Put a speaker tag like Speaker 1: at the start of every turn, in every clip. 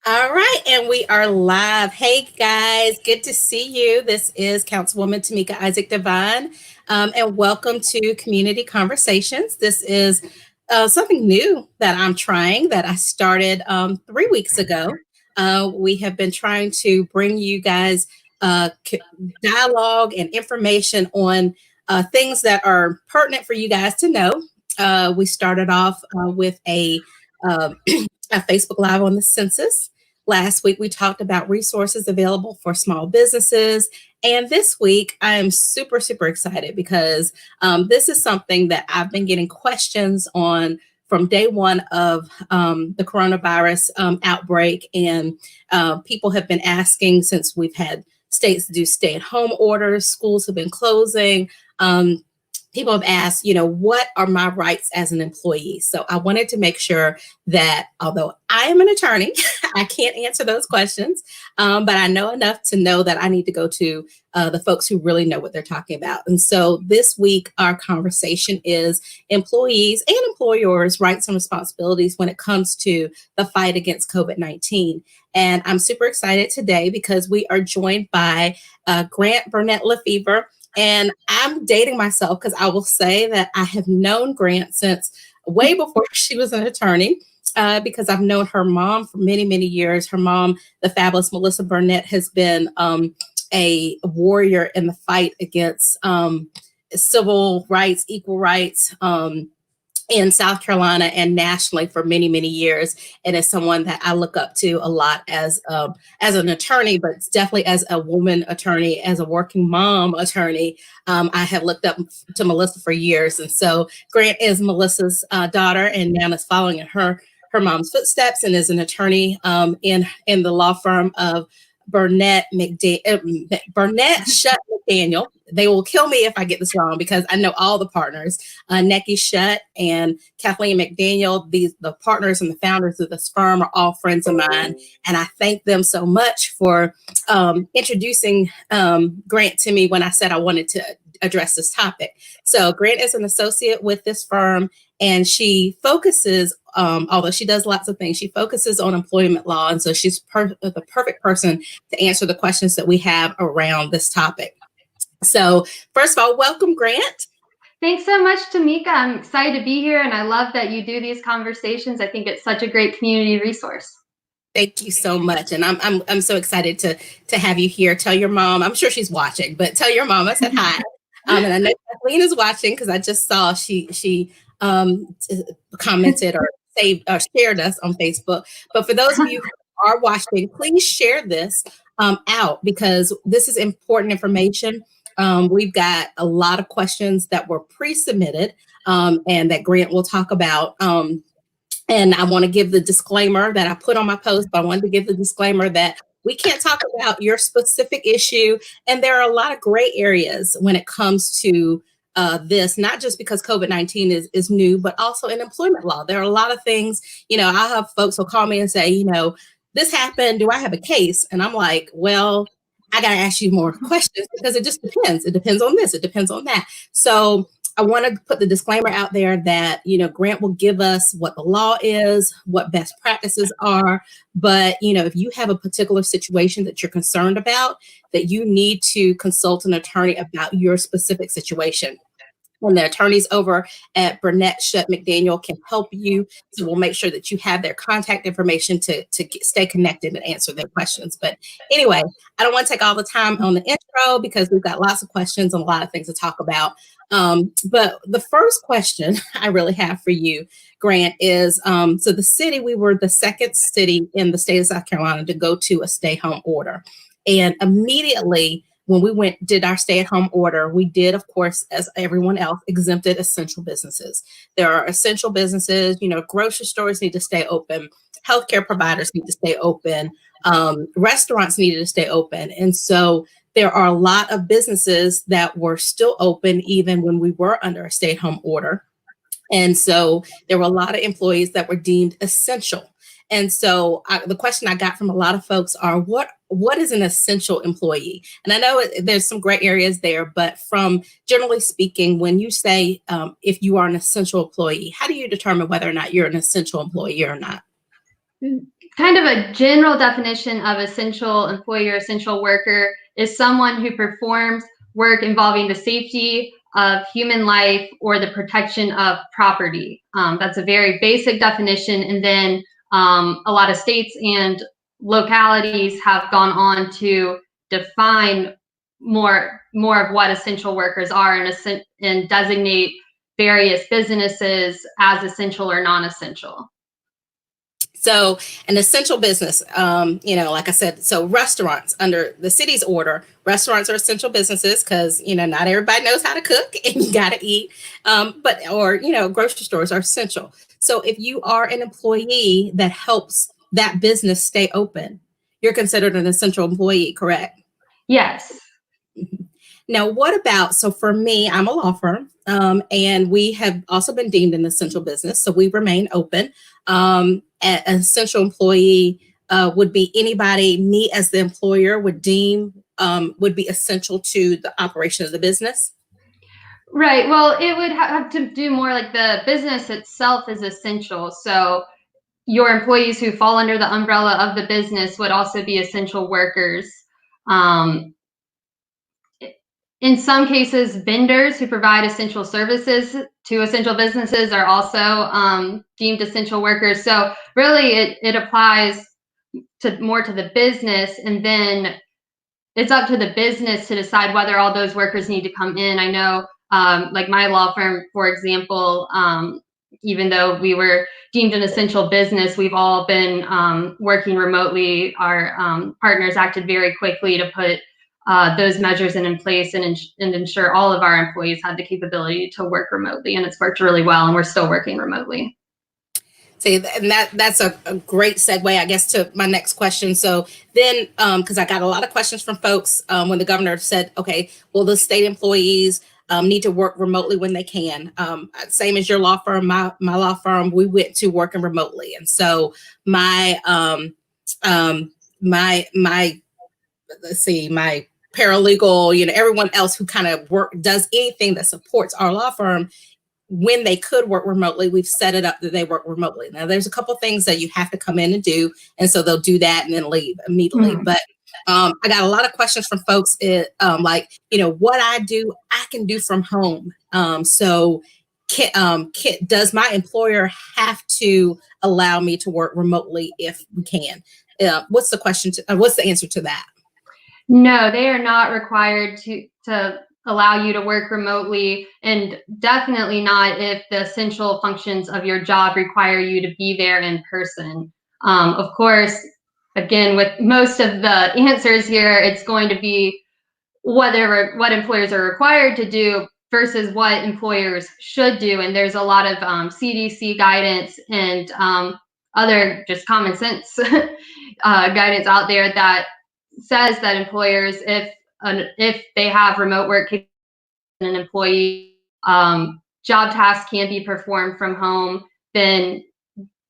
Speaker 1: All right, and we are live. Hey guys, good to see you. This is Councilwoman Tameika Isaac Devine, and welcome to Community Conversations. This is something new that I'm trying that I started 3 weeks ago. We have been trying to bring you guys dialogue and information on things that are pertinent for you guys to know. We started off with uh, a Facebook Live on the census. Last week, we talked about resources available for small businesses. And this week, I am super, super excited because this is something that I've been getting questions on from day one of the coronavirus outbreak. And people have been asking since we've had states do stay at home orders, schools have been closing. People have asked, what are my rights as an employee? So I wanted to make sure that although I am an attorney, I can't answer those questions, but I know enough to know that I need to go to the folks who really know what they're talking about. And so this week, our conversation is employees and employers' rights and responsibilities when it comes to the fight against COVID-19. And I'm super excited today because we are joined by Grant Burnette LeFever. And I'm dating myself because I will say that I have known Grant since way before she was an attorney, because I've known her mom for many, many years. Her mom, the fabulous Melissa Burnette, has been a warrior in the fight against civil rights, equal rights, in South Carolina and nationally for many, many years. And is someone that I look up to a lot as an attorney, but definitely as a woman attorney, as a working mom attorney. I have looked up to Melissa for years. And so Grant is Melissa's daughter and now is following in her mom's footsteps and is an attorney in the law firm of Burnette Shutt McDaniel. They will kill me if I get this wrong because I know all the partners. Neki Shutt and Kathleen McDaniel, the partners and the founders of this firm are all friends of mine. And I thank them so much for introducing Grant to me when I said I wanted to address this topic. So Grant is an associate with this firm, and she focuses, although she does lots of things, she focuses on employment law. And so she's the perfect person to answer the questions that we have around this topic. So first of all, welcome, Grant.
Speaker 2: Thanks so much, Tameika. I'm excited to be here, and I love that you do these conversations. I think it's such a great community resource.
Speaker 1: Thank you so much, and I'm so excited to have you here. Tell your mom, I'm sure she's watching, but tell your mom I said hi. And I know Kathleen is watching because I just saw she commented or shared us on Facebook. But for those of you who are watching, please share this out because this is important information. We've got a lot of questions that were pre-submitted and that Grant will talk about. And I want to give the disclaimer that I put on my post, but I wanted to give the disclaimer that we can't talk about your specific issue. And there are a lot of gray areas when it comes to this, not just because COVID-19 is new, but also in employment law. There are a lot of things, I have folks who call me and say, this happened, do I have a case? And I'm like, well, I got to ask you more questions because it just depends. It depends on this. It depends on that. So I want to put the disclaimer out there that, Grant will give us what the law is, what best practices are. But, if you have a particular situation that you're concerned about, that you need to consult an attorney about your specific situation. And the attorneys over at Burnette Shutt McDaniel can help you. So we'll make sure that you have their contact information to stay connected and answer their questions. But anyway, I don't want to take all the time on the intro because we've got lots of questions and a lot of things to talk about. But the first question I really have for you, Grant, is so the city, we were the second city in the state of South Carolina to go to a stay-home order. And immediately when we did our stay-at-home order, we did, of course, as everyone else, exempted essential businesses. There are essential businesses, grocery stores need to stay open, healthcare providers need to stay open, restaurants needed to stay open. And so there are a lot of businesses that were still open even when we were under a stay-at-home order. And so there were a lot of employees that were deemed essential. And so the question I got from a lot of folks are, what is an essential employee? And I know there's some gray areas there, but from generally speaking, when you say if you are an essential employee, how do you determine whether or not you're an essential employee or not?
Speaker 2: kind of a general definition of essential employee or essential worker is someone who performs work involving the safety of human life or the protection of property. That's a very basic definition. And then a lot of states and localities have gone on to define more of what essential workers are and designate various businesses as essential or non-essential.
Speaker 1: So an essential business, like I said, so restaurants under the city's order, restaurants are essential businesses because, not everybody knows how to cook and you got to eat. Grocery stores are essential. So if you are an employee that helps that business stay open, you're considered an essential employee, correct?
Speaker 2: Yes.
Speaker 1: Now, what about, so for me, I'm a law firm, and we have also been deemed an essential business, so we remain open. An essential employee would be anybody me as the employer would deem would be essential to the operation of the business.
Speaker 2: Right. Well, it would have to do more like the business itself is essential. So your employees who fall under the umbrella of the business would also be essential workers. In some cases, vendors who provide essential services to essential businesses are also deemed essential workers. So really, it applies more to the business, and then it's up to the business to decide whether all those workers need to come in. I know, like my law firm, for example, even though we were deemed an essential business, we've all been working remotely. Our partners acted very quickly to put those measures in place and ensure all of our employees had the capability to work remotely, and it's worked really well, and we're still working remotely.
Speaker 1: See, and that's a great segue, I guess, to my next question. So then, because I got a lot of questions from folks when the governor said, okay, well, the state employees need to work remotely when they can. Same as your law firm, my law firm, we went to working remotely. And so my paralegal, everyone else who kind of does anything that supports our law firm, when they could work remotely, we've set it up that they work remotely. Now, there's a couple things that you have to come in and do, and so they'll do that and then leave immediately. Mm-hmm. But I got a lot of questions from folks, what I do, I can do from home. So does my employer have to allow me to work remotely if we can? What's the question? What's the answer to that?
Speaker 2: No, they are not required to allow you to work remotely, and definitely not if the essential functions of your job require you to be there in person. Of course, again, with most of the answers here, it's going to be what employers are required to do versus what employers should do. And there's a lot of CDC guidance and other just common sense guidance out there that says that employers, if they have remote work and an employee job tasks can be performed from home, then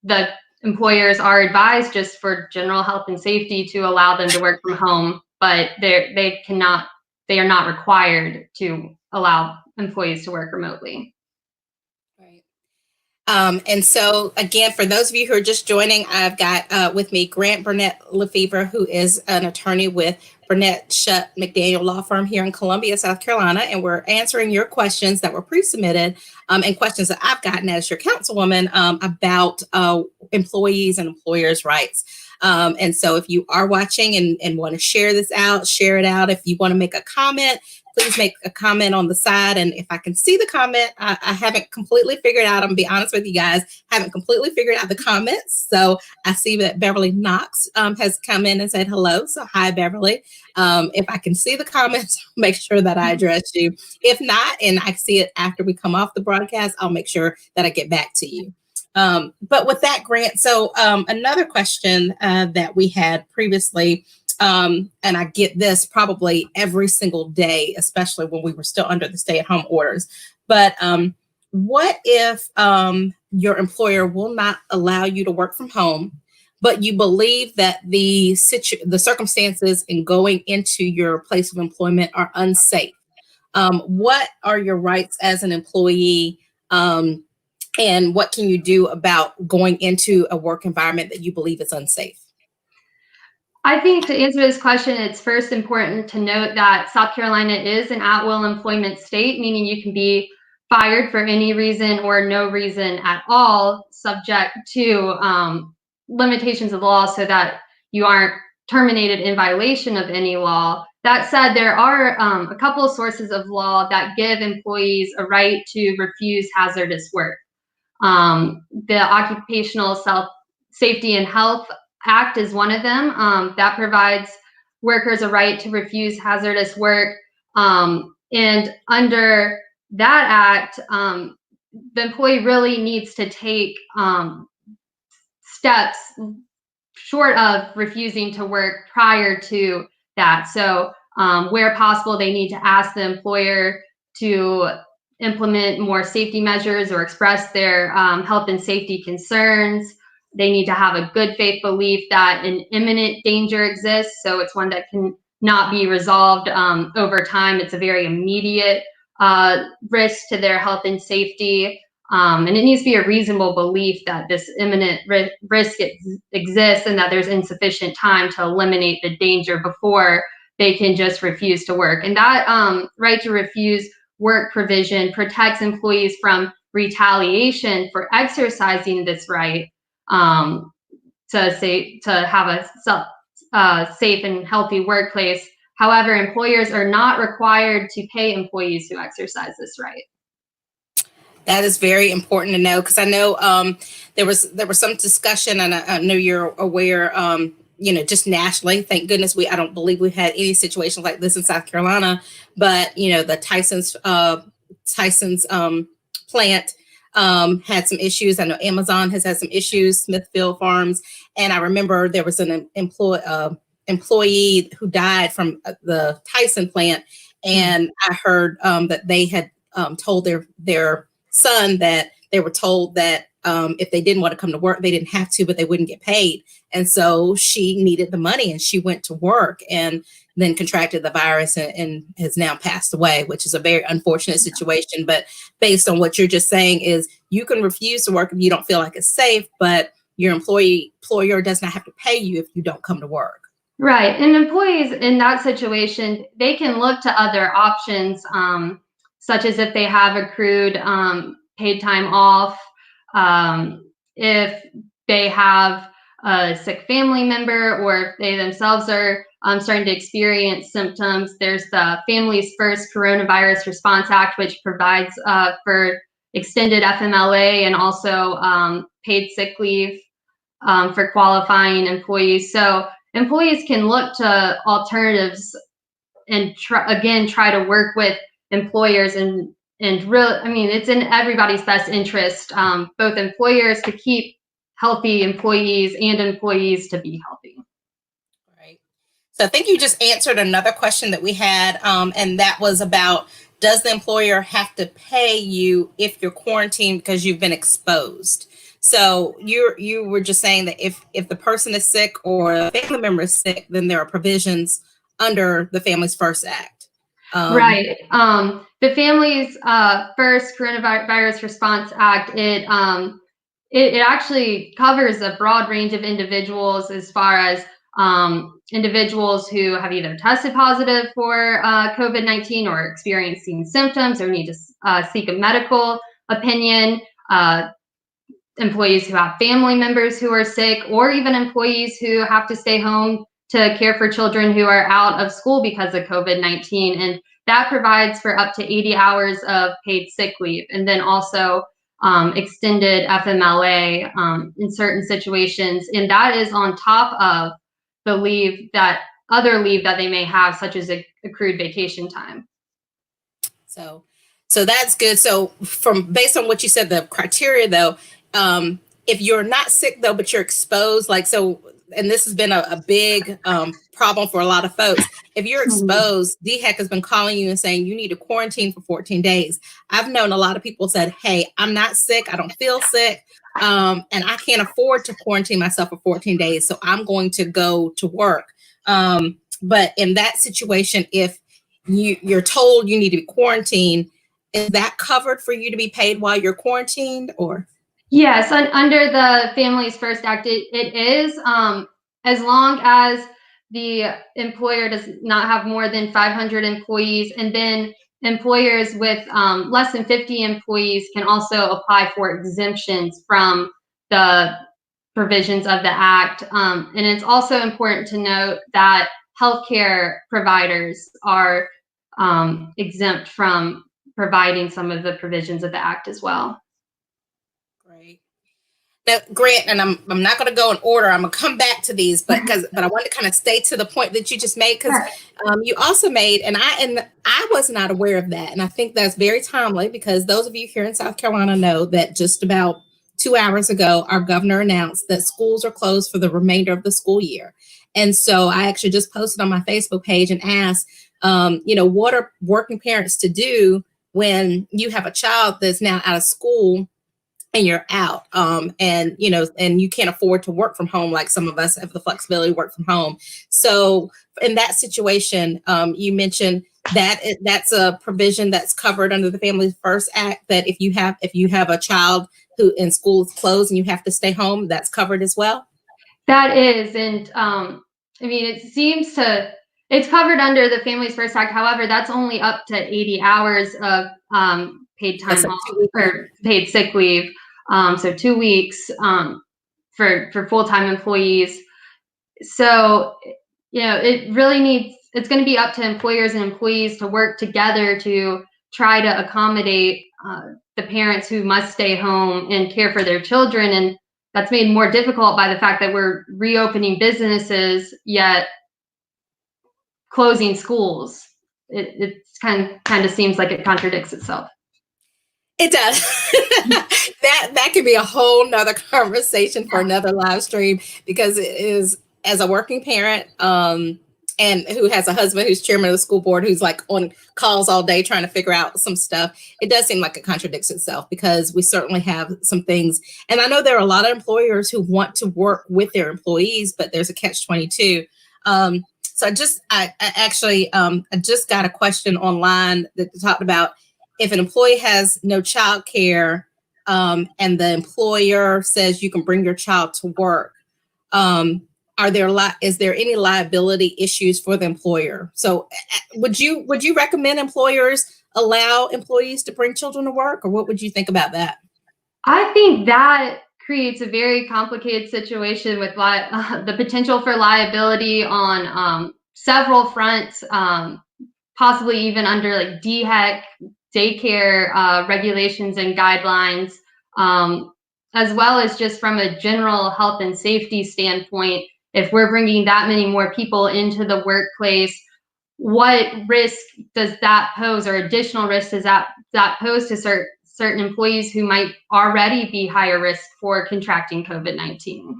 Speaker 2: the employers are advised, just for general health and safety, to allow them to work from home, but they are not required to allow employees to work remotely.
Speaker 1: Right. And so, again, for those of you who are just joining, I've got with me Grant Burnette LeFever, who is an attorney with Burnette Shutt McDaniel Law Firm here in Columbia, South Carolina. And we're answering your questions that were pre-submitted and questions that I've gotten as your councilwoman about employees and employers' rights. And so if you are watching and want to share this out, share it out. If you want to make a comment, please make a comment on the side. And if I can see the comment, I haven't completely figured out, I'm gonna be honest with you guys, haven't completely figured out the comments. So I see that Beverly Knox has come in and said hello. So hi, Beverly. If I can see the comments, make sure that I address you. If not, and I see it after we come off the broadcast, I'll make sure that I get back to you. But with that, Grant, so another question that we had previously, and I get this probably every single day, especially when we were still under the stay-at-home orders. But what if your employer will not allow you to work from home, but you believe that the circumstances in going into your place of employment are unsafe? What are your rights as an employee And what can you do about going into a work environment that you believe is unsafe?
Speaker 2: I think to answer this question, it's first important to note that South Carolina is an at-will employment state, meaning you can be fired for any reason or no reason at all, subject to limitations of the law so that you aren't terminated in violation of any law. That said, there are a couple of sources of law that give employees a right to refuse hazardous work. The Occupational Safety and Health Act is one of them that provides workers a right to refuse hazardous work. And under that act, the employee really needs to take steps short of refusing to work prior to that. So where possible, they need to ask the employer to implement more safety measures or express their health and safety concerns. They need to have a good faith belief that an imminent danger exists. So it's one that can not be resolved over time. It's a very immediate risk to their health and safety. And it needs to be a reasonable belief that this imminent risk exists and that there's insufficient time to eliminate the danger before they can just refuse to work. And that right to refuse work provision protects employees from retaliation for exercising this right to have a safe and healthy workplace. However, employers are not required to pay employees who exercise this right.
Speaker 1: That is very important to know, because I know there was some discussion, and I know you're aware, just nationally. Thank goodness I don't believe we've had any situations like this in South Carolina, but the Tyson's plant had some issues. I know Amazon has had some issues, Smithfield Farms, and I remember there was an employee who died from the Tyson plant, and I heard that they had told their son that they were told that if they didn't want to come to work, they didn't have to, but they wouldn't get paid. And so she needed the money, and she went to work and then contracted the virus and has now passed away, which is a very unfortunate situation. But based on what you're just saying is you can refuse to work if you don't feel like it's safe, but your employer does not have to pay you if you don't come to work.
Speaker 2: Right. And employees in that situation, they can look to other options, such as if they have accrued paid time off, if they have a sick family member, or if they themselves are starting to experience symptoms. There's the Families First Coronavirus Response Act, which provides for extended FMLA and also paid sick leave for qualifying employees. So employees can look to alternatives and try to work with employers and really, I mean, it's in everybody's best interest, both employers to keep healthy employees and employees to be healthy.
Speaker 1: Right. So I think you just answered another question that we had, and that was about, does the employer have to pay you if you're quarantined because you've been exposed? So you were just saying that if the person is sick or a family member is sick, then there are provisions under the Families First Act.
Speaker 2: Right. The Families First Coronavirus Response Act, it actually covers a broad range of individuals, as far as individuals who have either tested positive for COVID-19 or experiencing symptoms or need to seek a medical opinion, employees who have family members who are sick, or even employees who have to stay home to care for children who are out of school because of COVID-19. And that provides for up to 80 hours of paid sick leave, and then also extended FMLA in certain situations. And that is on top of the other leave that they may have, such as accrued vacation time.
Speaker 1: So that's good. So based on what you said, the criteria though, if you're not sick though, but you're exposed, and this has been a big problem for a lot of folks. If you're exposed, DHEC has been calling you and saying you need to quarantine for 14 days. I've known a lot of people said, hey, I'm not sick. I don't feel sick. And I can't afford to quarantine myself for 14 days. So I'm going to go to work. But in that situation, if you're told you need to be quarantined, is that covered for you to be paid while you're quarantined, or?
Speaker 2: Yes, under the Families First Act, it is, as long as the employer does not have more than 500 employees, and then employers with less than 50 employees can also apply for exemptions from the provisions of the act. And it's also important to note that healthcare providers are exempt from providing some of the provisions of the act as well.
Speaker 1: Great. Now, Grant, and I'm not going to go in order. I'm going to come back to these, but I want to kind of stay to the point that you just made, because you also made, and I was not aware of that, and I think that's very timely, because those of you here in South Carolina know that just about 2 hours ago, our governor announced that schools are closed for the remainder of the school year, and so I actually just posted on my Facebook page and asked, what are working parents to do when you have a child that's now out of school and you're out, and you can't afford to work from home like some of us have the flexibility to work from home. So in that situation, you mentioned that that's a provision that's covered under the Family First Act, that if you have a child who in school is closed and you have to stay home, that's covered as well.
Speaker 2: That is, and it's covered under the Families First Act. However, that's only up to 80 hours of paid time off or paid sick leave. So 2 weeks for full-time employees. So, it's going to be up to employers and employees to work together to try to accommodate the parents who must stay home and care for their children. And that's made more difficult by the fact that we're reopening businesses, yet closing schools. It's kind of seems like it contradicts itself.
Speaker 1: It does. that could be a whole nother conversation for another live stream, because it is, as a working parent, and who has a husband who's chairman of the school board, who's like on calls all day trying to figure out some stuff, it does seem like it contradicts itself, because we certainly have some things. And I know there are a lot of employers who want to work with their employees, but there's a catch-22. So I actually just got a question online that talked about, if an employee has no child care, and the employer says you can bring your child to work, is there any liability issues for the employer? So would you recommend employers allow employees to bring children to work, or what would you think about that?
Speaker 2: I think that creates a very complicated situation with the potential for liability on several fronts, possibly even under like DHEC, daycare regulations and guidelines, as well as just from a general health and safety standpoint. If we're bringing that many more people into the workplace, what risk does that pose, or additional risk does that pose to certain employees who might already be higher risk for contracting COVID-19?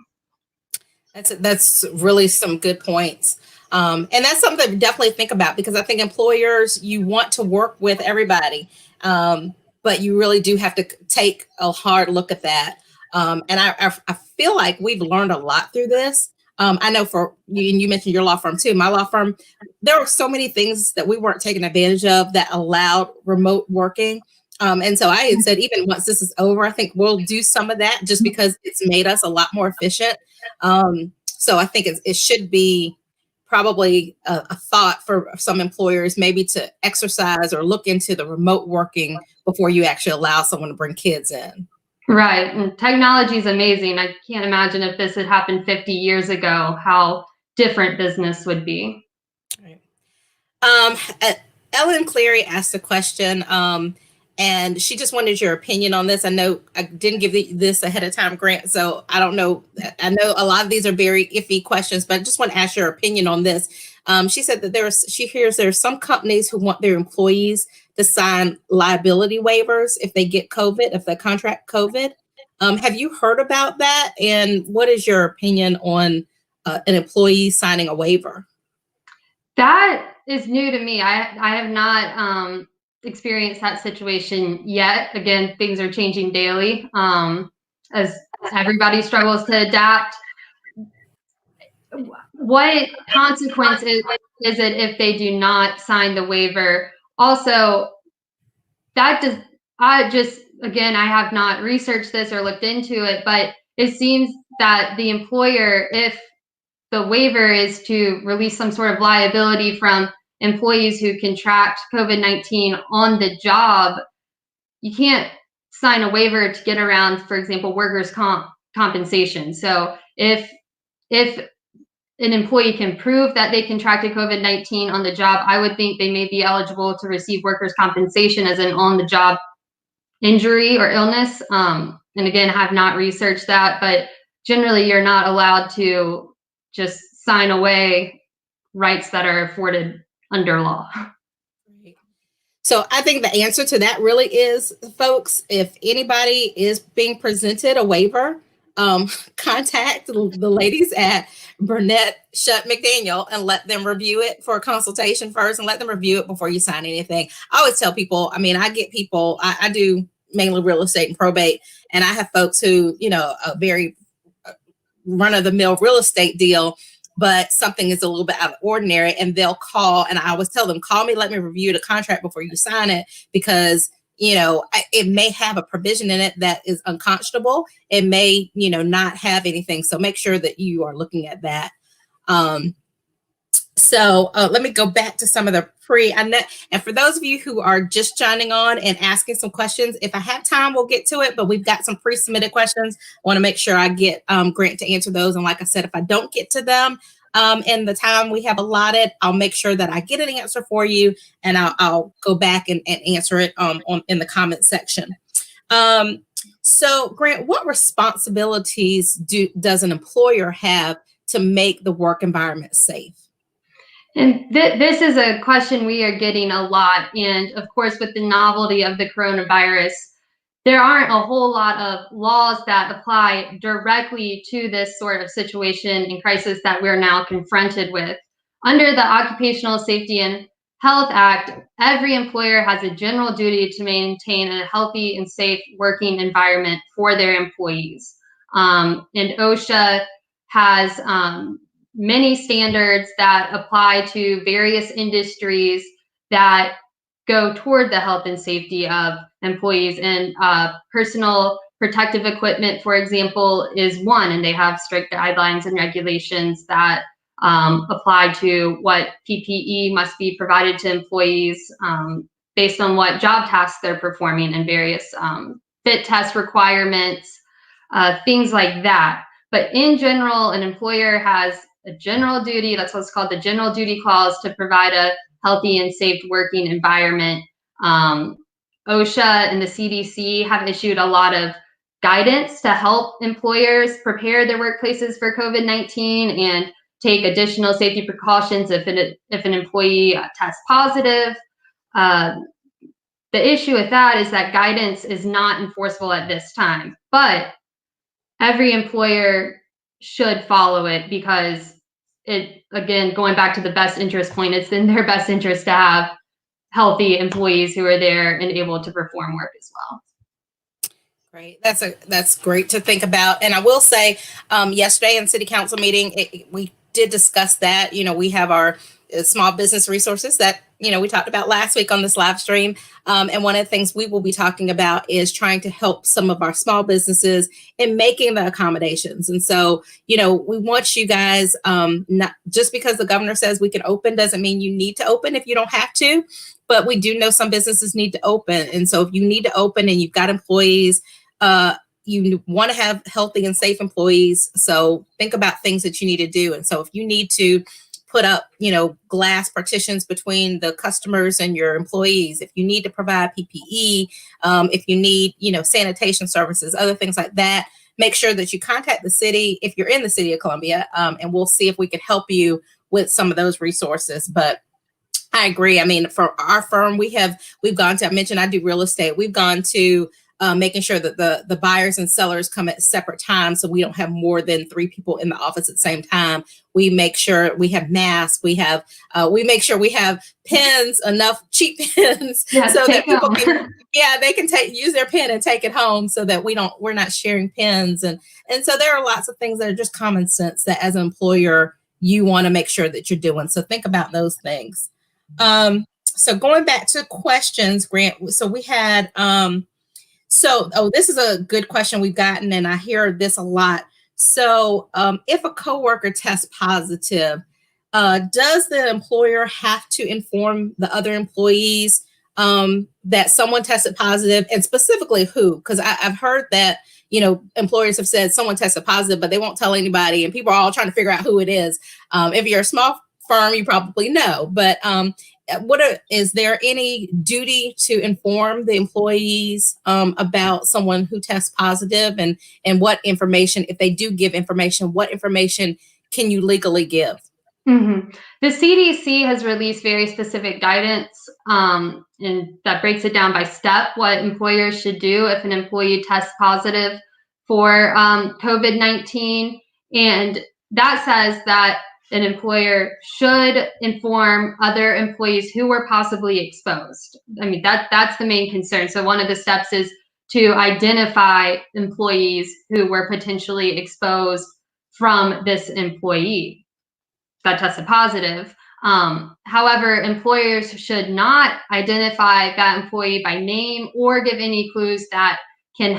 Speaker 1: That's really some good points. And that's something to definitely think about, because I think employers, you want to work with everybody, but you really do have to take a hard look at that. And I feel like we've learned a lot through this. I know for you, and you mentioned your law firm too. My law firm, there were so many things that we weren't taking advantage of that allowed remote working. And so I had said, even once this is over, I think we'll do some of that, just because it's made us a lot more efficient. So I think it should be probably a thought for some employers, maybe to exercise or look into the remote working before you actually allow someone to bring kids in.
Speaker 2: Right. And technology is amazing. I can't imagine if this had happened 50 years ago, how different business would be.
Speaker 1: Right. Ellen Cleary asked a question, and she just wanted your opinion on this. I know I didn't give this ahead of time, Grant, so I don't know. I know a lot of these are very iffy questions, but I just want to ask your opinion on this. She said that she hears there are some companies who want their employees to sign liability waivers if they get COVID, if they contract COVID. Have you heard about that? And what is your opinion on an employee signing a waiver?
Speaker 2: That is new to me. I have not experienced that situation yet. Again, things are changing daily as everybody struggles to adapt. What consequence is it if they do not sign the waiver? Also, again, I have not researched this or looked into it, but it seems that the employer, if the waiver is to release some sort of liability from employees who contract COVID-19 on the job, you can't sign a waiver to get around, for example, workers' compensation. So if an employee can prove that they contracted COVID-19 on the job, I would think they may be eligible to receive workers' compensation as an on-the-job injury or illness. And again, I have not researched that, but generally you're not allowed to just sign away rights that are afforded under law.
Speaker 1: So I think the answer to that really is, folks, if anybody is being presented a waiver, contact the ladies at Burnette McDaniel and let them review it for a consultation first, and let them review it before you sign anything. I always tell people, I mean, I get people, I do mainly real estate and probate, and I have folks who, a very run-of-the-mill real estate deal, but something is a little bit out of ordinary, and they'll call, and I always tell them, call me, let me review the contract before you sign it, because it may have a provision in it that is unconscionable. It may, not have anything. So make sure that you are looking at that. So let me go back to some of the and for those of you who are just joining on and asking some questions, if I have time, we'll get to it, but we've got some pre-submitted questions. I want to make sure I get Grant to answer those. And like I said, if I don't get to them in the time we have allotted, I'll make sure that I get an answer for you, and I'll go back and answer it in the comment section. So Grant, what responsibilities does an employer have to make the work environment safe?
Speaker 2: And this is a question we are getting a lot. And of course, with the novelty of the coronavirus, there aren't a whole lot of laws that apply directly to this sort of situation and crisis that we're now confronted with. Under the Occupational Safety and Health Act, every employer has a general duty to maintain a healthy and safe working environment for their employees. And OSHA has many standards that apply to various industries that go toward the health and safety of employees. And personal protective equipment, for example, is one, and they have strict guidelines and regulations that apply to what PPE must be provided to employees based on what job tasks they're performing, and various fit test requirements, things like that. But in general, an employer has a general duty, that's what's called the general duty clause, to provide a healthy and safe working environment. OSHA and the CDC have issued a lot of guidance to help employers prepare their workplaces for COVID-19 and take additional safety precautions if an employee tests positive. The issue with that is that guidance is not enforceable at this time, but every employer should follow it, because it, again, going back to the best interest point, it's in their best interest to have healthy employees who are there and able to perform work as well.
Speaker 1: Great. That's great to think about. And I will say, yesterday in city council meeting, we did discuss that. We have our small business resources that, we talked about last week on this live stream. And one of the things we will be talking about is trying to help some of our small businesses in making the accommodations. And so, we want you guys, not just because the governor says we can open doesn't mean you need to open if you don't have to, but we do know some businesses need to open. And so if you need to open and you've got employees, you want to have healthy and safe employees. So think about things that you need to do. And so if you need to put up, glass partitions between the customers and your employees, if you need to provide PPE, if you need, sanitation services, other things like that, make sure that you contact the city if you're in the city of Columbia, and we'll see if we can help you with some of those resources. But I agree. I mean, for our firm, we've gone to, I mentioned I do real estate. We've gone to making sure that the buyers and sellers come at separate times, so we don't have more than 3 people in the office at the same time. We make sure we have masks. We make sure we have pens, enough cheap pens, so that people can, they can use their pen and take it home, so that we're not sharing pens. And so there are lots of things that are just common sense that as an employer, you want to make sure that you're doing. So think about those things. So going back to questions, Grant. So we had this is a good question we've gotten, and I hear this a lot. So, if a coworker tests positive, does the employer have to inform the other employees that someone tested positive, and specifically who? Because I've heard that employers have said someone tested positive, but they won't tell anybody, and people are all trying to figure out who it is. If you're a small firm, you probably know, but is there any duty to inform the employees about someone who tests positive, and what information, if they do give information, what information can you legally give?
Speaker 2: Mm-hmm. The CDC has released very specific guidance, and that breaks it down by step what employers should do if an employee tests positive for COVID-19. And that says that an employer should inform other employees who were possibly exposed. I mean, that's the main concern. So one of the steps is to identify employees who were potentially exposed from this employee that tested positive. However, employers should not identify that employee by name or give any clues that could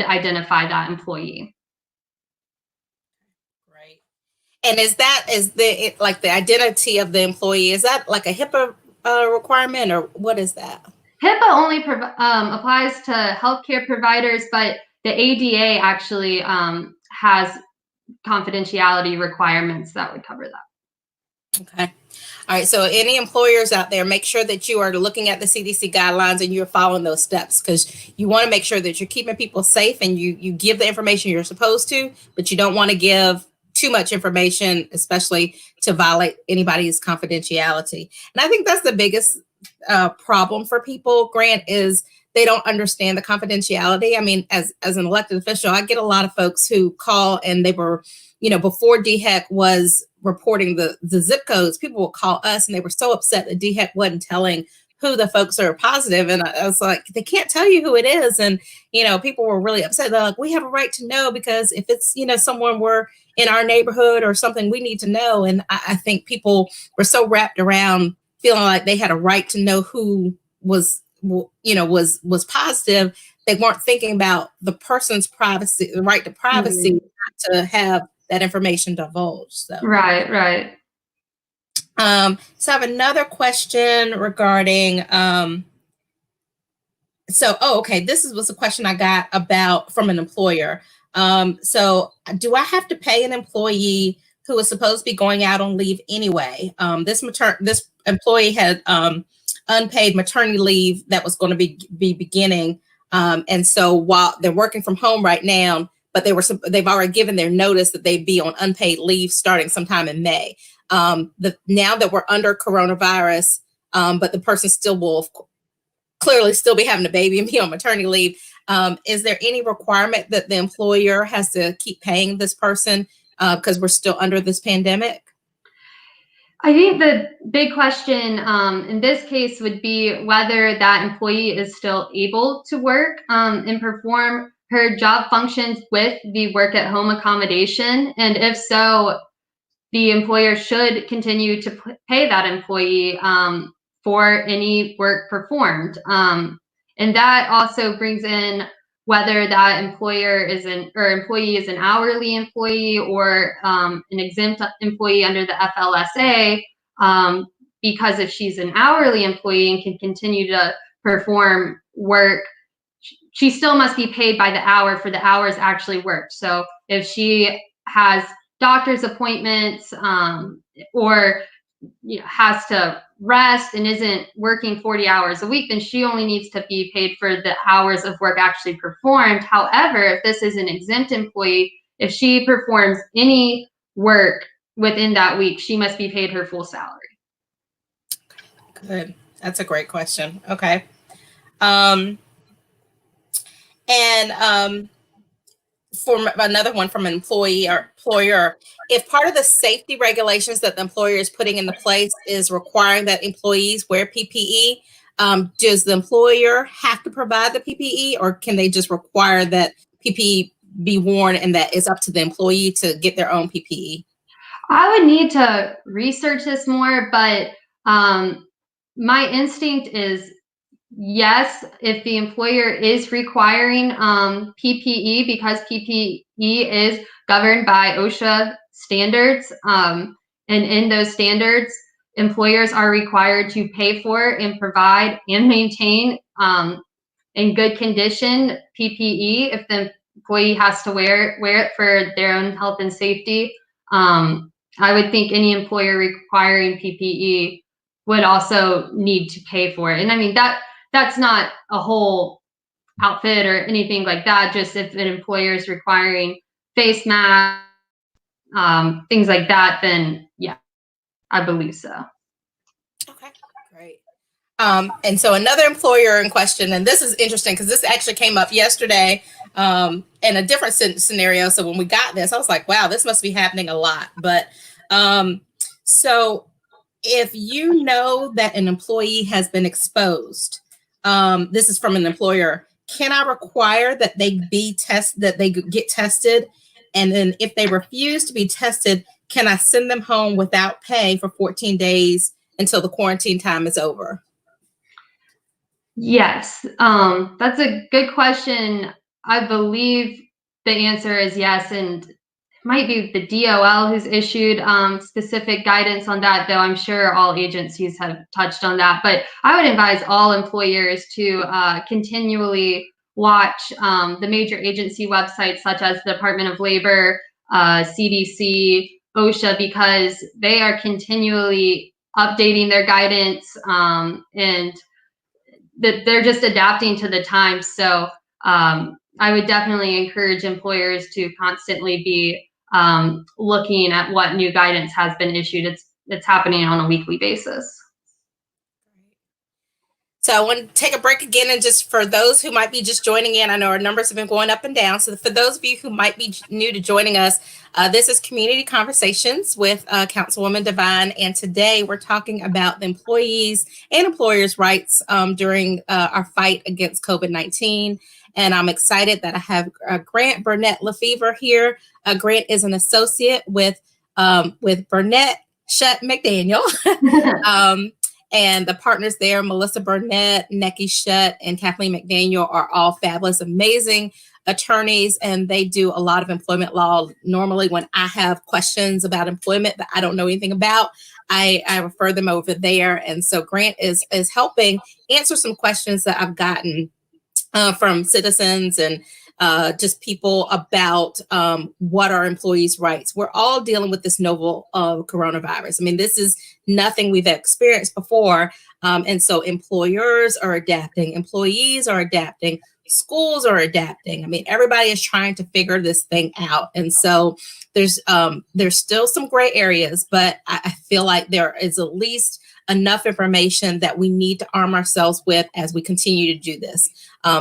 Speaker 2: identify that employee.
Speaker 1: Right. And like the identity of the employee, is that like a HIPAA requirement, or what is that?
Speaker 2: HIPAA only applies to healthcare providers, but the ADA actually has confidentiality requirements that would cover that.
Speaker 1: Okay. All right. So any employers out there, make sure that you are looking at the CDC guidelines and you're following those steps, because you want to make sure that you're keeping people safe, and you give the information you're supposed to, but you don't want to give too much information, especially to violate anybody's confidentiality. And I think that's the biggest problem for people, Grant, is they don't understand the confidentiality. I mean, as an elected official, I get a lot of folks who call, and they were, before DHEC was reporting the zip codes, people will call us and they were so upset that DHEC wasn't telling who the folks are positive. And I was like, they can't tell you who it is. And, people were really upset. They're like, we have a right to know, because if it's, someone we're in our neighborhood or something, we need to know. And I think people were so wrapped around feeling like they had a right to know who was positive. They weren't thinking about the person's privacy, the right to privacy, not to have that information divulged. So
Speaker 2: right.
Speaker 1: So I have another question regarding this was a question I got from an employer. So do I have to pay an employee who is supposed to be going out on leave anyway? This employee had unpaid maternity leave that was going to be beginning, and so while they're working from home right now, but they've already given their notice that they'd be on unpaid leave starting sometime in May. Now that we're under coronavirus, but the person still will clearly still be having a baby and be on maternity leave. Is there any requirement that the employer has to keep paying this person because we're still under this pandemic?
Speaker 2: I think the big question in this case would be whether that employee is still able to work and perform her job functions with the work at home accommodation. And if so, the employer should continue to pay that employee for any work performed. And that also brings in whether that employee is an hourly employee or an exempt employee under the FLSA. Because if she's an hourly employee and can continue to perform work, she still must be paid by the hour for the hours actually worked. So if she has doctor's appointments or has to rest and isn't working 40 hours a week, then she only needs to be paid for the hours of work actually performed. However, if this is an exempt employee, if she performs any work within that week, she must be paid her full salary.
Speaker 1: Good. That's a great question. Okay. For another one from an employee or employer, if part of the safety regulations that the employer is putting into place is requiring that employees wear PPE, does the employer have to provide the PPE, or can they just require that PPE be worn and that it's up to the employee to get their own PPE?
Speaker 2: I would need to research this more, but my instinct is yes, if the employer is requiring PPE, because PPE is governed by OSHA standards, and in those standards, employers are required to pay for and provide and maintain in good condition PPE if the employee has to wear it for their own health and safety. I would think any employer requiring PPE would also need to pay for it. And I mean, that's not a whole outfit or anything like that. Just if an employer is requiring face masks, things like that, then yeah, I believe so.
Speaker 1: Okay, great. And so another employer in question, and this is interesting because this actually came up yesterday in a different scenario. So when we got this, I was like, wow, this must be happening a lot. But so if you know that an employee has been exposed, this is from an employer, can I require that they get tested? And then if they refuse to be tested, can I send them home without pay for 14 days until the quarantine time is over?
Speaker 2: Yes, that's a good question. I believe the answer is yes, and it might be the DOL who's issued specific guidance on that, though I'm sure all agencies have touched on that. But I would advise all employers to continually watch the major agency websites such as the Department of Labor, CDC, OSHA, because they are continually updating their guidance and that they're just adapting to the times. So I would definitely encourage employers to constantly be looking at what new guidance has been issued. It's happening on a weekly basis.
Speaker 1: So I want to take a break again, and just for those who might be just joining in, I know our numbers have been going up and down. So for those of you who might be new to joining us, this is Community Conversations with Councilwoman Devine, and today we're talking about the employees and employers' rights during our fight against COVID-19. And I'm excited that I have Grant Burnette LeFever here. Grant is an associate with Burnette Shutt McDaniel. And the partners there, Melissa Burnett, Neki Shutt, and Kathleen McDaniel, are all fabulous, amazing attorneys, and they do a lot of employment law. Normally, when I have questions about employment that I don't know anything about, I refer them over there. And so Grant is helping answer some questions that I've gotten from citizens and just people about what are employees' rights. We're all dealing with this novel coronavirus. I mean, this is nothing we've experienced before. And so employers are adapting, employees are adapting, schools are adapting. I mean, everybody is trying to figure this thing out. And so there's still some gray areas, but I feel like there is at least enough information that we need to arm ourselves with as we continue to do this.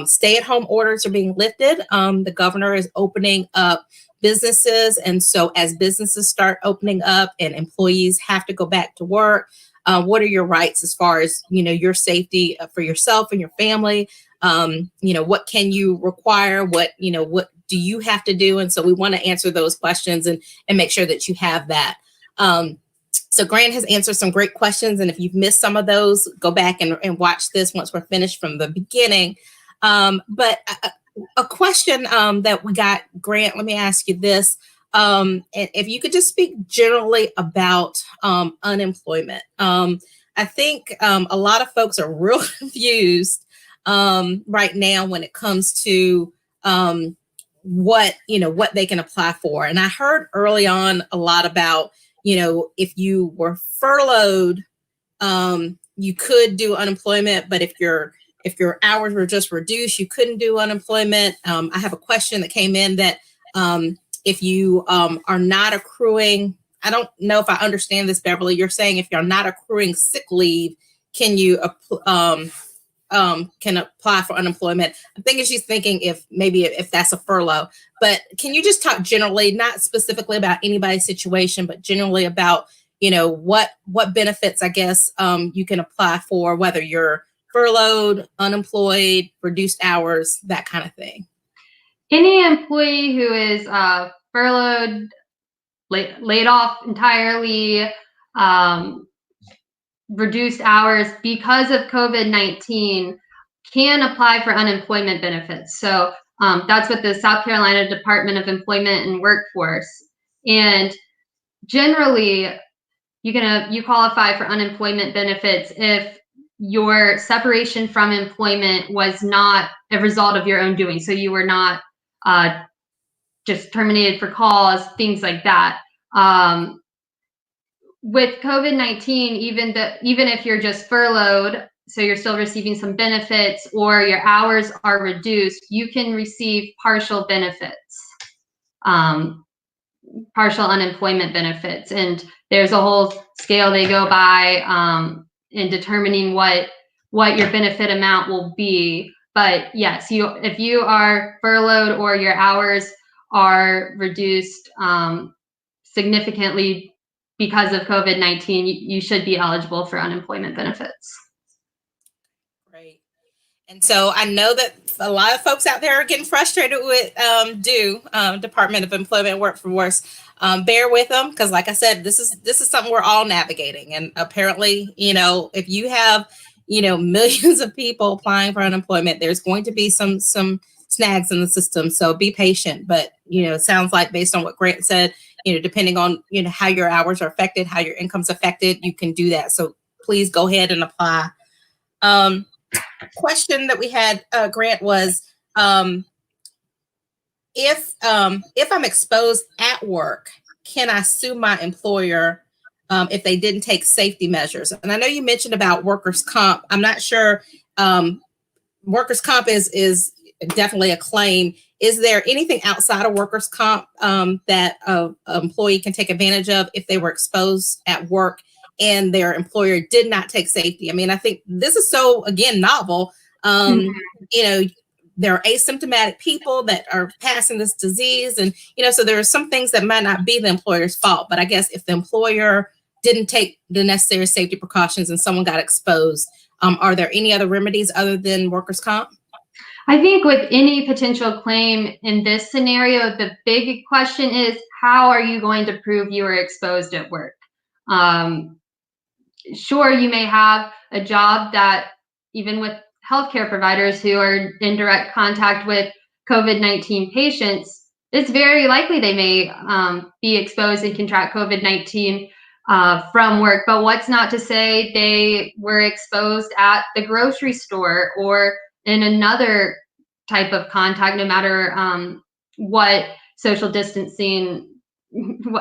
Speaker 1: Stay-at-home orders are being lifted. The governor is opening up businesses. And so as businesses start opening up and employees have to go back to work, what are your rights as far as, your safety for yourself and your family? What can you require? What do you have to do? And so we want to answer those questions and make sure that you have that. So Grant has answered some great questions. And if you've missed some of those, go back and watch this once we're finished from the beginning. But a question that we got, Grant, let me ask you this. If you could just speak generally about unemployment. I think a lot of folks are real confused right now when it comes to what they can apply for. And I heard early on a lot about, if you were furloughed, you could do unemployment, but if your hours were just reduced, you couldn't do unemployment. I have a question that came in that if you are not accruing, I don't know if I understand this, Beverly, you're saying if you're not accruing sick leave, can you can apply for unemployment? I'm thinking she's thinking if that's a furlough, but can you just talk generally, not specifically about anybody's situation, but generally about, what benefits, I guess, you can apply for, whether you're furloughed, unemployed, reduced hours, that kind of thing.
Speaker 2: Any employee who is furloughed, laid off entirely, reduced hours because of COVID-19 can apply for unemployment benefits. So that's what the South Carolina Department of Employment and Workforce. And generally, you qualify for unemployment benefits if your separation from employment was not a result of your own doing. So you were not just terminated for cause, things like that. With COVID-19, even if you're just furloughed, so you're still receiving some benefits, or your hours are reduced, you can receive partial benefits, partial unemployment benefits. And there's a whole scale they go by in determining what your benefit amount will be. But yes, if you are furloughed or your hours are reduced significantly because of COVID-19, you should be eligible for unemployment benefits.
Speaker 1: Great. And so I know that a lot of folks out there are getting frustrated with Department of Employment and Workforce. Bear with them, because like I said, this is something we're all navigating. And apparently, if you have, millions of people applying for unemployment, there's going to be some snags in the system. So be patient. But, it sounds like, based on what Grant said, depending on, how your hours are affected, how your income's affected, you can do that. So please go ahead and apply. Question that we had, Grant, was if I'm exposed at work, can I sue my employer if they didn't take safety measures? And I know you mentioned about workers' comp. I'm not sure. Workers' comp is definitely a claim. Is there anything outside of workers' comp that an employee can take advantage of if they were exposed at work and their employer did not take safety? I mean, I think this is so, again, novel. There are asymptomatic people that are passing this disease. And, so there are some things that might not be the employer's fault. But I guess if the employer didn't take the necessary safety precautions and someone got exposed, are there any other remedies other than workers' comp?
Speaker 2: I think with any potential claim in this scenario, the big question is, how are you going to prove you were exposed at work? Sure, you may have a job that, even with healthcare providers who are in direct contact with COVID-19 patients, it's very likely they may be exposed and contract COVID-19 from work. But what's not to say they were exposed at the grocery store or in another type of contact, no matter what social distancing,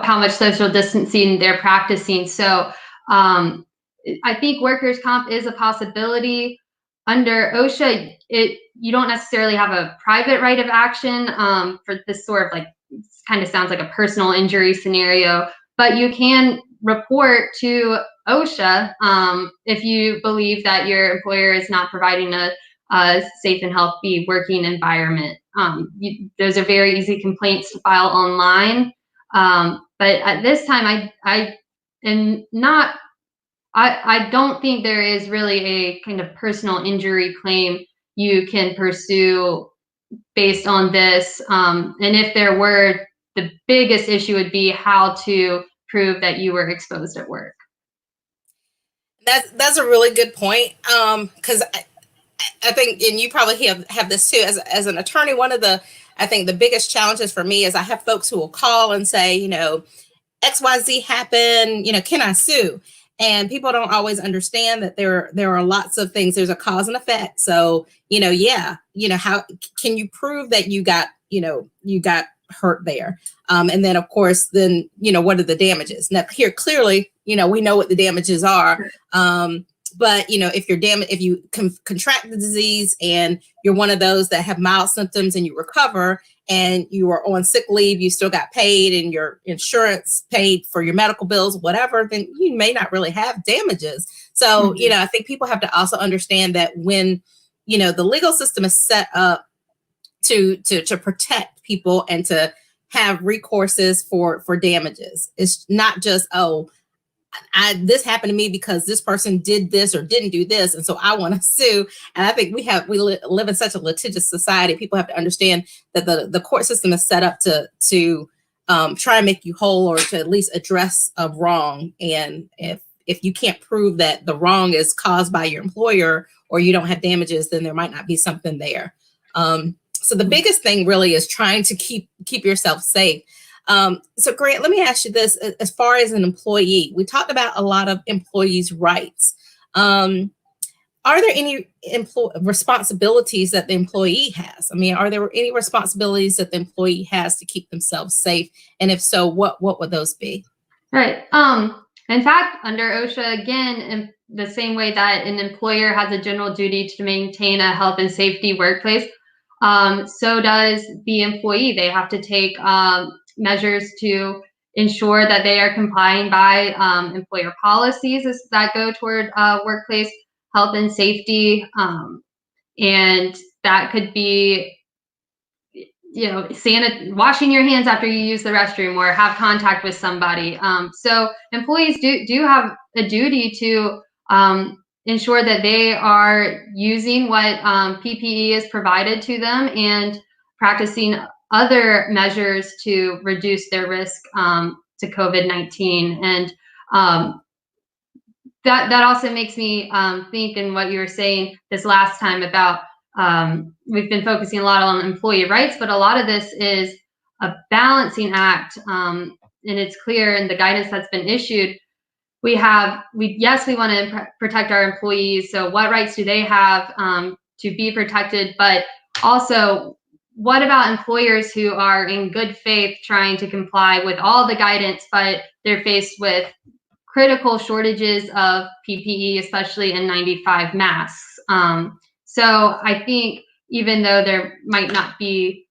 Speaker 2: how much social distancing they're practicing. So I think workers' comp is a possibility. Under OSHA, you don't necessarily have a private right of action for this sort of kind of sounds like a personal injury scenario, but you can report to OSHA if you believe that your employer is not providing a safe and healthy working environment. Those are very easy complaints to file online. But at this time, I don't think there is really a kind of personal injury claim you can pursue based on this. And if there were, the biggest issue would be how to prove that you were exposed at work.
Speaker 1: That's a really good point. Because I think, and you probably have this too, as an attorney, I think the biggest challenges for me is I have folks who will call and say, XYZ happened, can I sue? And people don't always understand that there are lots of things. There's a cause and effect. So, how can you prove that you got hurt there? And then, of course, what are the damages? Now, here, clearly, we know what the damages are. But, if you contract the disease and you're one of those that have mild symptoms and you recover and you are on sick leave, you still got paid and your insurance paid for your medical bills, whatever, then you may not really have damages. So, I think people have to also understand that when, the legal system is set up to protect people and to have recourses for damages. It's not just, this happened to me because this person did this or didn't do this, and so I want to sue. And I think we live in such a litigious society. People have to understand that the court system is set up to try and make you whole, or to at least address a wrong. And if if you can't prove that the wrong is caused by your employer or you don't have damages, then there might not be something there. So the biggest thing really is trying to keep yourself safe. So Grant, let me ask you this: as far as an employee, we talked about a lot of employees' rights. Are there any responsibilities that the employee has? I mean, are there any responsibilities that the employee has to keep themselves safe? And if so, what would those be?
Speaker 2: Right. In fact, under OSHA, again, in the same way that an employer has a general duty to maintain a health and safety workplace, so does the employee. They have to take measures to ensure that they are complying by employer policies that go toward workplace health and safety. And that could be, washing your hands after you use the restroom or have contact with somebody. So employees do have a duty to ensure that they are using what PPE is provided to them and practicing other measures to reduce their risk to COVID-19. And that also makes me think in what you were saying this last time about we've been focusing a lot on employee rights, but a lot of this is a balancing act, and it's clear in the guidance that's been issued. Yes, we want to protect our employees. So what rights do they have to be protected? But also, what about employers who are in good faith trying to comply with all the guidance, but they're faced with critical shortages of PPE, especially N95 masks? So I think even though there might not be,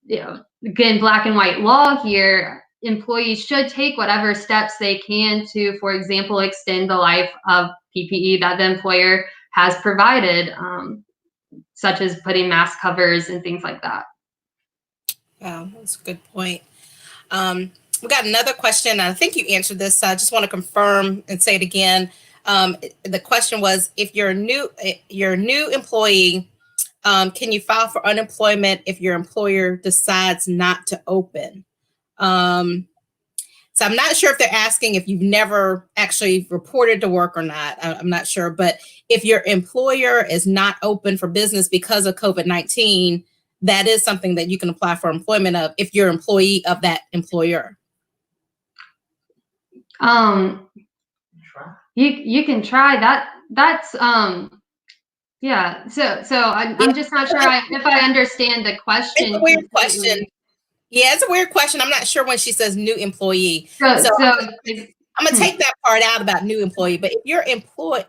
Speaker 2: again, black and white law here, employees should take whatever steps they can to, for example, extend the life of PPE that the employer has provided, such as putting mask covers and things like that.
Speaker 1: Wow, that's a good point. We got another question, and I think you answered this. So I just want to confirm and say it again. The question was, if you're a new employee, can you file for unemployment if your employer decides not to open? So I'm not sure if they're asking if you've never actually reported to work or not. I'm not sure. But if your employer is not open for business because of COVID-19, that is something that you can apply for employment of if you're an employee of that employer.
Speaker 2: You can try that. That's yeah. So I'm just not sure if I understand the question.
Speaker 1: It's a weird question. Yeah, it's a weird question. I'm not sure when she says new employee. So I'm gonna take that part out about new employee. But if you're employed,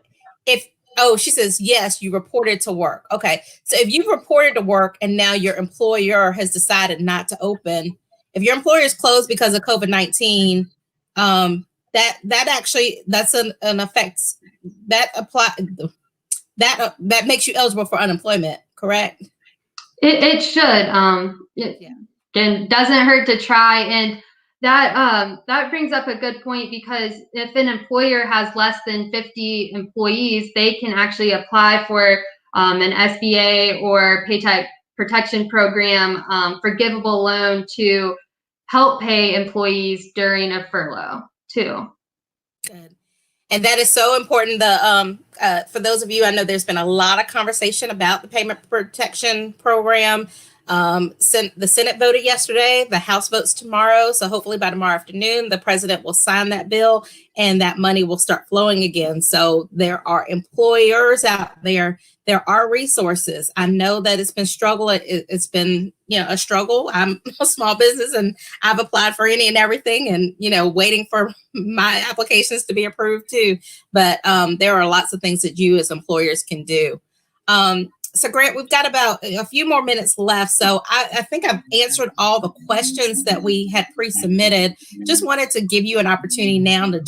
Speaker 1: she says yes, you reported to work. Okay, so if you've reported to work and now your employer has decided not to open, if your employer is closed because of COVID-19, that's an effect that makes you eligible for unemployment, correct?
Speaker 2: It should. Again, doesn't hurt to try. And that brings up a good point, because if an employer has less than 50 employees, they can actually apply for an SBA or Paycheck Protection Program forgivable loan to help pay employees during a furlough too.
Speaker 1: Good. And that is so important. For those of you, I know there's been a lot of conversation about the Payment Protection Program. The Senate voted yesterday, the House votes tomorrow. So hopefully by tomorrow afternoon, the president will sign that bill and that money will start flowing again. So there are employers out there. There are resources. I know that it's been it's been, a struggle. I'm a small business and I've applied for any and everything and, waiting for my applications to be approved too. But there are lots of things that you as employers can do. So Grant, we've got about a few more minutes left. So I think I've answered all the questions that we had pre-submitted. Just wanted to give you an opportunity now to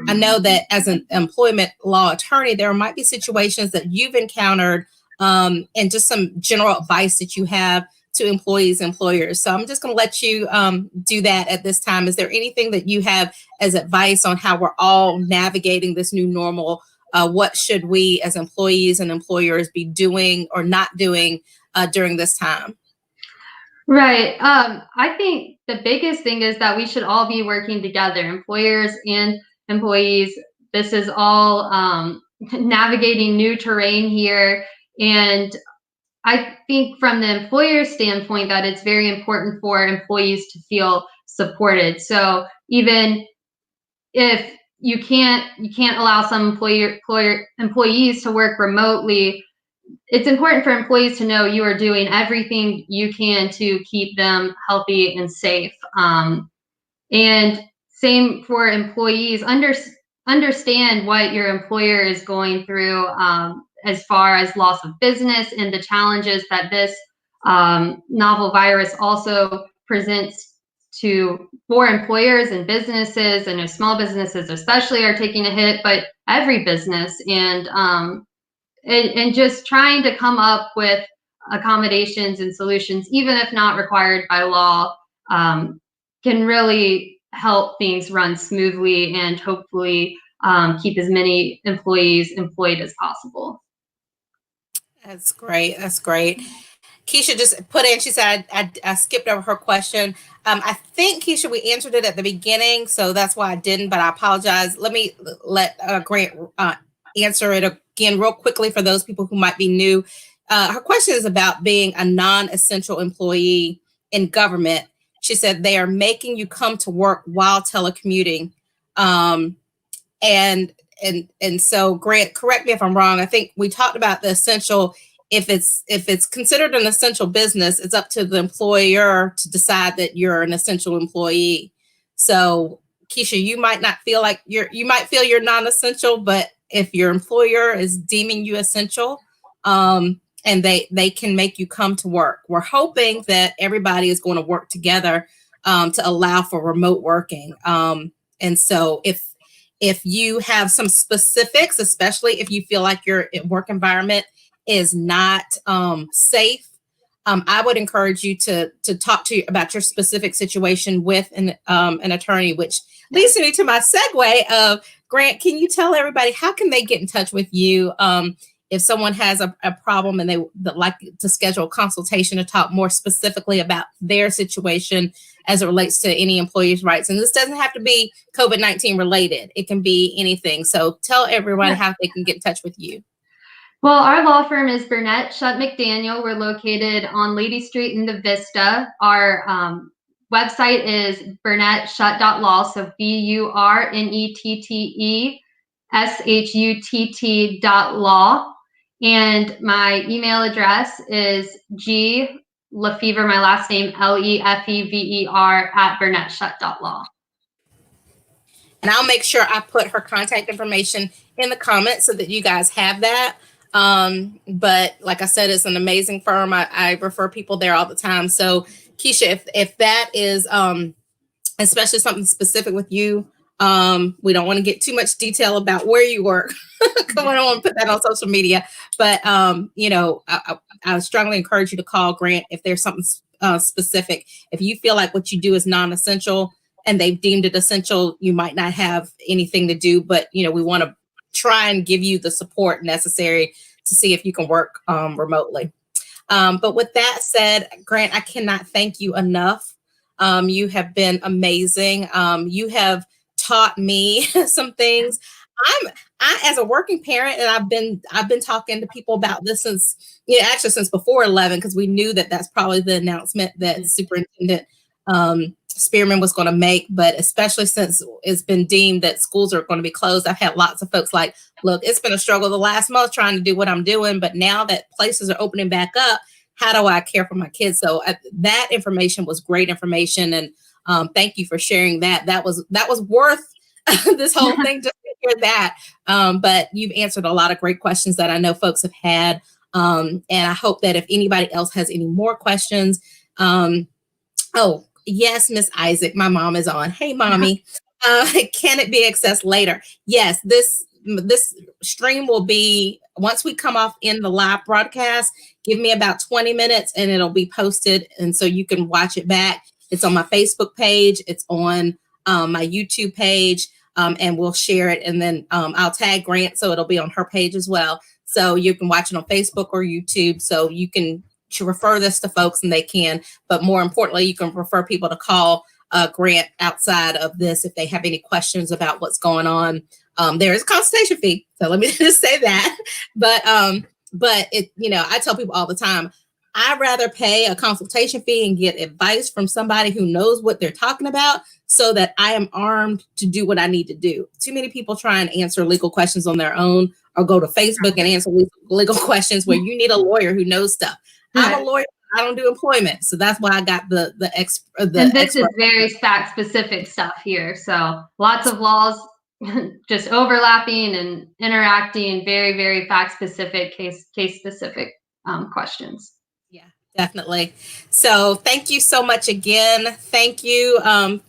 Speaker 1: I know that as an employment law attorney, there might be situations that you've encountered and just some general advice that you have to employees, employers. So I'm just going to let you do that at this time. Is there anything that you have as advice on how we're all navigating this new normal? What should we as employees and employers be doing or not doing during this time?
Speaker 2: Right. I think the biggest thing is that we should all be working together, employers and employees, this is all navigating new terrain here. And I think from the employer standpoint that it's very important for employees to feel supported. So even if you can't allow some employees to work remotely, it's important for employees to know you are doing everything you can to keep them healthy and safe. And same for employees, understand what your employer is going through as far as loss of business and the challenges that this novel virus also presents for employers and businesses, and small businesses especially are taking a hit, but every business, and just trying to come up with accommodations and solutions, even if not required by law, can really help things run smoothly and hopefully keep as many employees employed as possible.
Speaker 1: That's great. That's great. Keisha just put in, she said, I skipped over her question. I think, Keisha, we answered it at the beginning, so that's why I didn't, but I apologize. Let me let Grant answer it again real quickly for those people who might be new. Her question is about being a non-essential employee in government. She said they are making you come to work while telecommuting. And so, Grant, correct me if I'm wrong. I think we talked about the essential. If it's considered an essential business, it's up to the employer to decide that you're an essential employee. So, Keisha, you might not feel like you might feel you're non-essential, but if your employer is deeming you essential, and they can make you come to work. We're hoping that everybody is going to work together to allow for remote working. And so if you have some specifics, especially if you feel like your work environment is not safe, I would encourage you to talk to you about your specific situation with an attorney, which leads me to my segue of, Grant, can you tell everybody how can they get in touch with you if someone has a problem and they would like to schedule a consultation to talk more specifically about their situation as it relates to any employee's rights? And this doesn't have to be COVID-19 related. It can be anything. So tell everyone how they can get in touch with you.
Speaker 2: Well, our law firm is Burnette Shutt McDaniel. We're located on Lady Street in the Vista. Our website is burnetteshutt.law, so BURNETTESHUTT.law. And my email address is GLeFever, my last name, LEFEVER, @burnetteshutt.law.
Speaker 1: And I'll make sure I put her contact information in the comments so that you guys have that. But like I said, it's an amazing firm. I refer people there all the time. So Keisha, if that is especially something specific with you, we don't want to get too much detail about where you work. Come on, I don't want to put that on social media. But I strongly encourage you to call Grant if there's something specific. If you feel like what you do is non-essential and they've deemed it essential, you might not have anything to do, but we want to try and give you the support necessary to see if you can work remotely. But with that said, Grant, I cannot thank you enough. You have been amazing. You have taught me some things. I as a working parent, and I've been talking to people about this since before 11, because we knew that that's probably the announcement that Superintendent Spearman was going to make, but especially since it's been deemed that schools are going to be closed, I've had lots of folks like, look, it's been a struggle the last month trying to do what I'm doing, but now that places are opening back up, how do I care for my kids? So that information was great information, and thank you for sharing that. That was worth this whole thing just to hear that. But you've answered a lot of great questions that I know folks have had, and I hope that if anybody else has any more questions, oh. Yes, Miss Isaac, my mom is on. Hey, mommy, can it be accessed later? Yes, this stream will be, once we come off in the live broadcast, give me about 20 minutes and it'll be posted. And so you can watch it back. It's on my Facebook page. It's on my YouTube page, and we'll share it. And then I'll tag Grant, so it'll be on her page as well. So you can watch it on Facebook or YouTube. So you can refer this to folks and they can, but more importantly, you can refer people to call Grant outside of this if they have any questions about what's going on There is a consultation fee, so let me just say that. But it, I tell people all the time, I'd rather pay a consultation fee and get advice from somebody who knows what they're talking about, so that I am armed to do what I need to do. Too many people try and answer legal questions on their own, or go to Facebook and answer legal questions where you need a lawyer who knows stuff. I'm a lawyer. I don't do employment, so that's why I got the
Speaker 2: and this is very fact specific stuff here. So lots of laws just overlapping and interacting. Very, very fact specific, case specific questions.
Speaker 1: Yeah, definitely. So thank you so much again. Thank you.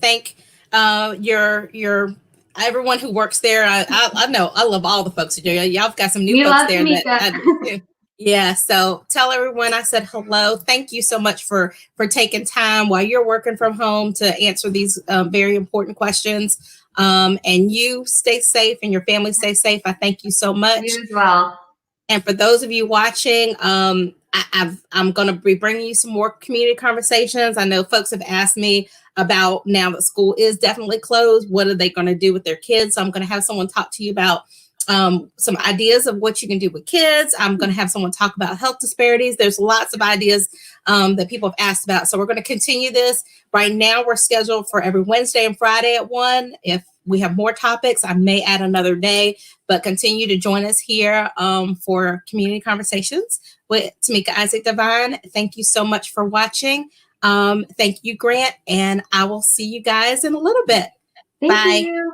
Speaker 1: Thank your everyone who works there. I know I love all the folks there. Y'all got some new folks there
Speaker 2: Tameika.
Speaker 1: that I do too. Yeah, so tell everyone I said hello. Thank you so much for taking time while you're working from home to answer these very important questions. And you stay safe and your family stay safe. I thank you so much.
Speaker 2: You as well.
Speaker 1: And for those of you watching, I'm going to be bringing you some more community conversations. I know folks have asked me about, now that school is definitely closed, what are they going to do with their kids? So I'm going to have someone talk to you about some ideas of what you can do with kids. I'm going to have someone talk about health disparities. There's lots of ideas that people have asked about. So we're going to continue this. Right now, we're scheduled for every Wednesday and Friday at 1. If we have more topics, I may add another day, but continue to join us here for community conversations with Tameika Isaac Devine. Thank you so much for watching. Thank you, Grant, and I will see you guys in a little bit.
Speaker 2: Thank
Speaker 1: Bye.
Speaker 2: you.